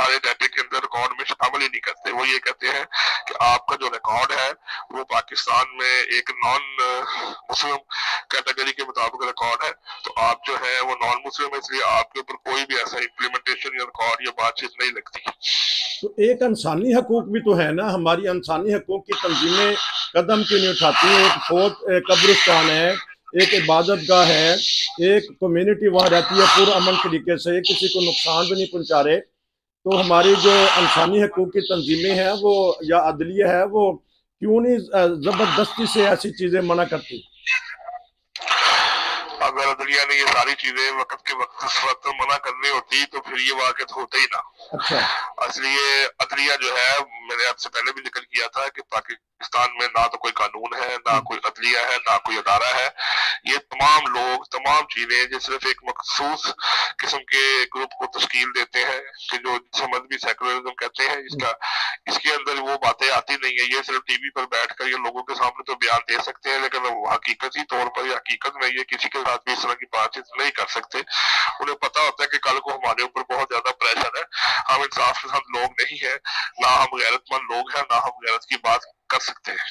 سارے ڈیٹے کے اندر ریکارڈ میں شامل ہی نہیں کرتے. وہ یہ کہتے ہیں کہ آپ کا جو ریکارڈ ہے وہ پاکستان میں ایک نان مسلم کیٹیگری کے مطابق ریکارڈ ہے, تو آپ جو ہے وہ نان مسلم ہے, اس لیے آپ کے اوپر کوئی بھی ایسا امپلیمنٹیشن یا ریکارڈ یا بات چیت نہیں لگتی. تو ایک انسانی حقوق بھی تو ہے نا, ہماری انسانی حقوق کی تنظیمیں قدم کیوں نہیں اٹھاتی ہیں؟ ایک فوت قبرستان ہے, ایک عبادت گاہ ہے, ایک کمیونٹی وہاں رہتی ہے پرامن طریقے سے, کسی کو نقصان بھی نہیں پہنچا رہے, تو ہماری جو انسانی حقوق کی تنظیمیں ہیں وہ یا عدلیہ ہے وہ کیوں نہیں زبردستی سے ایسی چیزیں منع کرتی؟ اگر عدلیہ نے یہ ساری چیزیں وقت کے وقت منع کرنی ہوتی تو پھر یہ واقعات ہوتے ہی نہ. اچھا, اصلی عدلیہ جو ہے, میں نے آپ سے پہلے بھی ذکر کیا تھا کہ پاکستان میں نہ تو کوئی قانون ہے, نہ کوئی عدلیہ ہے, نہ کوئی ادارہ ہے. یہ تمام لوگ, تمام چیزیں جو صرف ایک مخصوص قسم کے گروپ کو تشکیل دیتے ہیں کہ جو مذہبی سیکولرزم کہتے ہیں, اس کے اندر وہ باتیں آتی نہیں ہیں. یہ صرف ٹی وی پر بیٹھ کر یہ لوگوں کے سامنے تو بیان دے سکتے ہیں, لیکن وہ حقیقتی طور پر یا حقیقت میں یہ کسی کے ساتھ بھی اس طرح کی بات چیت نہیں کر سکتے. انہیں پتا ہوتا ہے کہ کل کو ہمارے اوپر بہت زیادہ پریشر ہے, ہم انصاف کے ساتھ لوگ نہیں ہیں, نہ ہم غیرت مند لوگ ہیں, نہ ہم غیرت کی بات کر سکتے ہیں.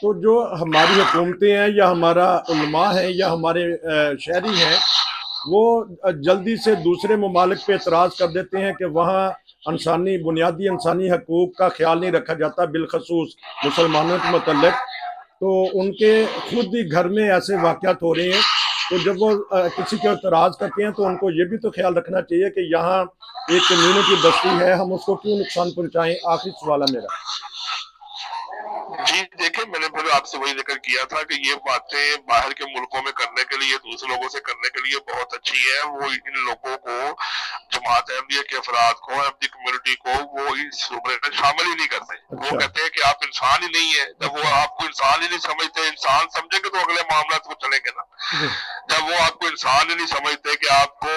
تو جو ہماری حکومتیں ہیں یا ہمارا علماء ہے یا ہمارے شہری ہیں, وہ جلدی سے دوسرے ممالک پہ اعتراض کر دیتے ہیں کہ وہاں بنیادی انسانی حقوق کا خیال نہیں رکھا جاتا, بالخصوص مسلمانوں کے متعلق. تو ان کے خود ہی گھر میں ایسے واقعات ہو رہے ہیں, تو جب وہ کسی کے اعتراض کرتے ہیں تو ان کو یہ بھی تو خیال رکھنا چاہیے کہ یہاں ایک کمیونٹی بستی ہے, ہم اس کو کیوں نقصان پہنچائیں. آخری سوال ہے میرا. جی دیکھیں, میں نے پھر آپ سے وہی ذکر کیا تھا کہ یہ باتیں باہر کے ملکوں میں کرنے کے لیے, دوسرے لوگوں سے کرنے کے لیے بہت اچھی ہے. وہ ان لوگوں کو, جماعت احمدیہ کے افراد کو, احمدی کمیونٹی کو وہ اس زمرے میں شامل ہی نہیں کرتے. وہ کہتے ہیں کہ آپ انسان ہی نہیں ہیں. جب وہ آپ کو انسان ہی نہیں سمجھتے, انسان سمجھیں گے تو اگلے معاملات کو چلیں گے نا. جب وہ آپ کو انسان ہی نہیں سمجھتے کہ آپ کو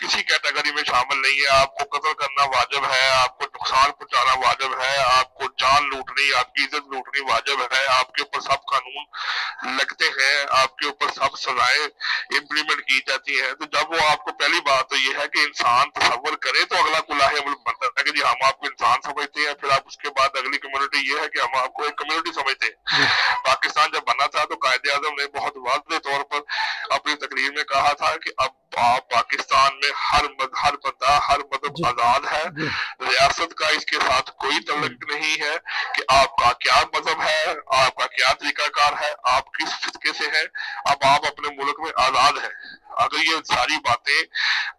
کسی کیٹیگری میں شامل نہیں ہے, آپ کو قتل کرنا واجب ہے, آپ کو نقصان پہنچانا واجب ہے, آپ کو جان لوٹنی, آپ کی عزت لوٹنی واجب ہے, آپ کے اوپر سب قانون لگتے ہیں, آپ کے اوپر سب سزائیں امپلیمنٹ کی جاتی ہیں, تو جب وہ آپ کو پہلی بات تو یہ ہے کہ انسان تصور کرے تو اگلا کلاہ عمل بنتا ہے کہ جی ہم آپ کو انسان سمجھتے ہیں. پھر آپ اس کے بعد اگلی کمیونٹی یہ ہے کہ ہم آپ کو ایک کمیونٹی سمجھتے ہیں. پاکستان جب بنا تھا تو قائد اعظم نے بہت واضح طور پر اپنی تقریر میں کہا تھا کہ اب آپ پاکستان میں ہر بندہ, ہر مذہب آزاد ہے. ریاست کا اس کے ساتھ کوئی تعلق نہیں ہے کہ آپ کا کیا مذہب ہے, آپ کا کیا طریقہ کار ہے, آپ کس فرقے سے ہیں. اب آپ اپنے ملک میں آزاد ہیں. اگر یہ ساری باتیں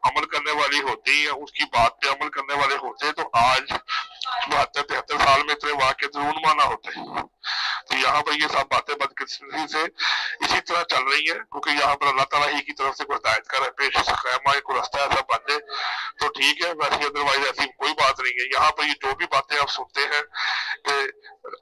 عمل کرنے والی ہوتی یا اس کی بات پہ عمل کرنے والے ہوتے تو آج 72-73 سال میں اتنے واقعات رونما نہ ہوتے. تو یہاں پر یہ سب باتیں بدقسمتی سے اسی طرح چل رہی ہیں, کیونکہ یہاں پر اللہ تعالیٰ ہی کی طرف سے کوئی ہدایت کا پیش خیمہ کو رستہ ایسا بن جائے تو ٹھیک ہے, ویسے ادروائز ایسی کوئی بات نہیں ہے. یہاں پر یہ جو بھی باتیں آپ سنتے ہیں کہ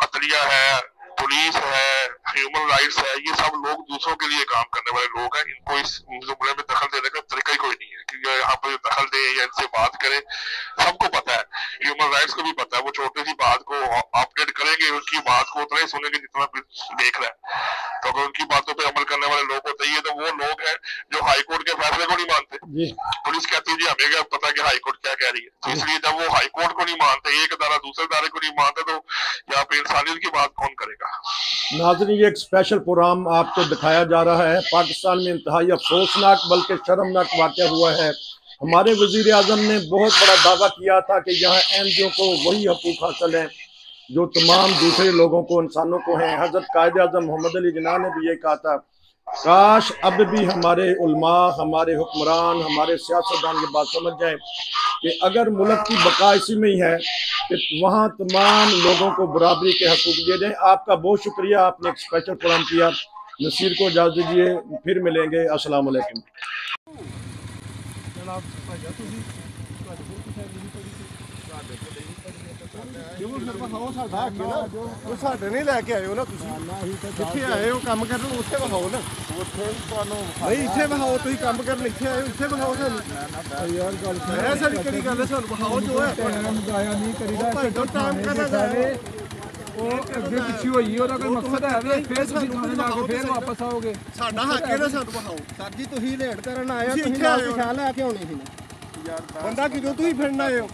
عدلیہ ہے, پولیس ہے, ہیومن رائٹس ہے, یہ سب لوگ دوسروں کے لیے کام کرنے والے لوگ ہیں. ان کو اس زمرے میں دخل دینے کا طریقہ ہی کوئی نہیں ہے کہ یہاں پر دخل دے یا ان سے بات کرے. سب کو پتا ہے, ہیومن رائٹس کو بھی پتا ہے, وہ چھوٹی سی بات کو اپڈیٹ کریں گے, ان کی بات کو اتنا ہی سنیں گے جتنا دیکھ رہا ہے. تو اگر ان کی باتوں پہ عمل کرنے والے لوگ ہوتے ہیں تو وہ لوگ ہیں جو ہائی کورٹ کے فیصلے کو نہیں مانتے. پولیس کہتی ہے جی ہمیں کیا پتا کہ ہائی کورٹ کیا کہہ رہی ہے. تو اس لیے جب وہ ہائی کورٹ کو نہیں مانتے, ایک ادارہ دوسرے ادارے کو نہیں مانتے, تو یہاں پہ انسانیت کی بات کون کرے گا. ناظرین, یہ ایک اسپیشل پروگرام آپ کو دکھایا جا رہا ہے. پاکستان میں انتہائی افسوسناک بلکہ شرمناک واقعہ ہوا ہے. ہمارے وزیر اعظم نے بہت بڑا دعویٰ کیا تھا کہ یہاں احمدیوں کو وہی حقوق حاصل ہیں جو تمام دوسرے لوگوں کو, انسانوں کو ہیں. حضرت قائد اعظم محمد علی جناح نے بھی یہ کہا تھا. کاش اب بھی ہمارے علماء, ہمارے حکمران, ہمارے سیاستدان یہ بات سمجھ جائیں کہ اگر ملک کی بقا اسی میں ہی ہے کہ وہاں تمام لوگوں کو برابری کے حقوق دیے جائیں. آپ کا بہت شکریہ, آپ نے ایک اسپیشل پروگرام کیا. نصیر کو اجازت دیجیے, پھر ملیں گے. السلام علیکم. ਸਾਡੇ ਨਹੀਂ ਲੈ ਕੇ ਆਇਓ ਨਾ ਤੁਸੀਂ, ਜਿੱਥੇ ਆਏ ਹੋ ਕੰਮ ਕਰਨ ਉੱਥੇ ਵਿਖਾਓ ਨਾ. ਨਹੀਂ ਇੱਥੇ ਵਿਖਾਓ, ਤੁਸੀਂ ਕੰਮ ਕਰਨ ਇੱਥੇ ਆਏ ਹੋ, ਇੱਥੇ ਵਿਖਾਓ ਸਾਨੂੰ. ਯਾਰ ਗੱਲ ਹੈ ਸਾਰੀ ਕਿਹੜੀ ਗੱਲ ਹੈ, ਸਾਨੂੰ ਵਿਖਾਓ ਜੋ ਹੈ. ਟਾਈਮ ਜ਼ਾਇਆ ਨਹੀਂ ਕਰੀਦਾ, ਟਾਈਮ ਕਰਨਾ ਜਾਏ. ਉਹ ਅੱਗੇ ਪਿੱਛੇ ਹੋਈ, ਉਹਦਾ ਕੋਈ ਮਕਸਦ ਹੈ ਵੀ ਫੇਰ ਤੁਸੀਂ ਥਾਣੇ ਜਾ ਕੇ ਫੇਰ ਵਾਪਸ ਆਓਗੇ. ਸਾਡਾ ਹੱਕ ਹੈ ਨਾ, ਸਾਨੂੰ ਵਿਖਾਓ. ਸਰ ਜੀ ਤੁਸੀਂ ਲੇਟ ਕਰਨ ਆਏ ਹੋ, ਤੁਸੀਂ ਨਾਲ ਖਿਆਲ ਲੈ ਕੇ ਆਉਣੀ ਸੀ ਨਾ. ਬੰਦਾ ਕਿਦੋਂ ਤੁਸੀਂ ਫਿਰਨ ਆਏ ਹੋ.